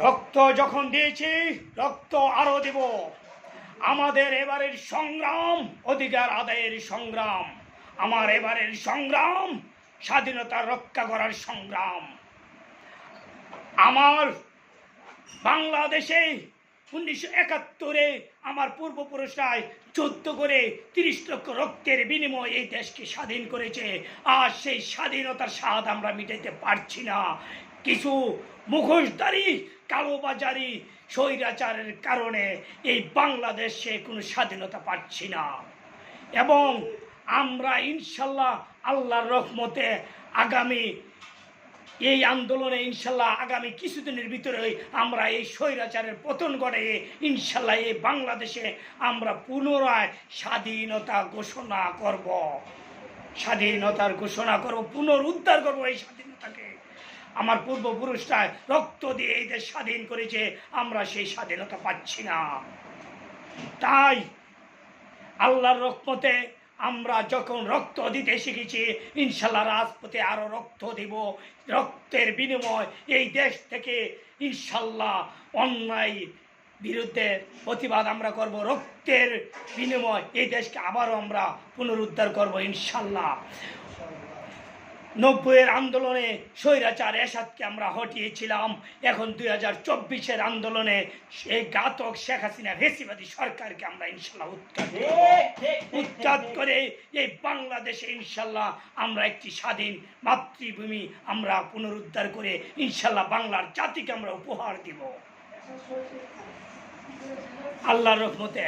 রক্ত যখন দিয়েছি, রক্ত আরো দেব। আমাদের এবারের সংগ্রাম অধিকার আদায়ের সংগ্রাম, আমার এবারের সংগ্রাম স্বাধীনতা রক্ষা করার সংগ্রাম। আমার বাংলাদেশে 1971-এ আমার পূর্বপুরুষরাই যুদ্ধ করে 30 লক্ষ রক্তের বিনিময়ে এই দেশকে স্বাধীন করেছে। আর সেই স্বাধীনতার স্বাদ আমরা মিটাইতে পারছি না। কিছু মুখোশধারী কালোবাজারি স্বৈরাচারের কারণে এই বাংলাদেশে কোনো স্বাধীনতা পাচ্ছি না। এবং আমরা ইনশাল্লাহ আল্লাহর রহমতে আগামী এই আন্দোলনে ইনশাল্লাহ আগামী কিছুদিনের ভিতরে আমরা এই স্বৈরাচারের পতন ঘটে ইনশাল্লাহ এই বাংলাদেশে আমরা পুনরায় স্বাধীনতা ঘোষণা করব, স্বাধীনতার ঘোষণা করব, পুনরুদ্ধার করব এই স্বাধীনতাকে। আমার পূর্বপুরুষরা রক্ত দিয়ে এই দেশ স্বাধীন করেছে, আমরা সেই স্বাধীনতা পাচ্ছি না। তাই আল্লাহর রহমতে আমরা যখন রক্ত দিতে শিখেছি, ইনশাল্লাহ রাজপথে আরো রক্ত দিব। রক্তের বিনিময় এই দেশ থেকে ইনশাল্লাহ অন্যায় বিরুদ্ধে প্রতিবাদ আমরা করব। রক্তের বিনিময় এই দেশকে আবারও আমরা পুনরুদ্ধার করব ইনশাল্লাহ। 90-এর আন্দোলনে স্বৈরাচার এরশাদকে আমরা হটিয়েছিলাম। এখন 2024-এর আন্দোলনে এই ঘাতক শেখ হাসিনা ফ্যাসিবাদী সরকারকে আমরা ইনশাল্লাহ উৎখাত করে এই বাংলাদেশে ইনশাল্লাহ আমরা একটি স্বাধীন মাতৃভূমি আমরা পুনরুদ্ধার করে ইনশাল্লাহ বাংলার জাতিকে আমরা উপহার দিব আল্লাহর রহমতে।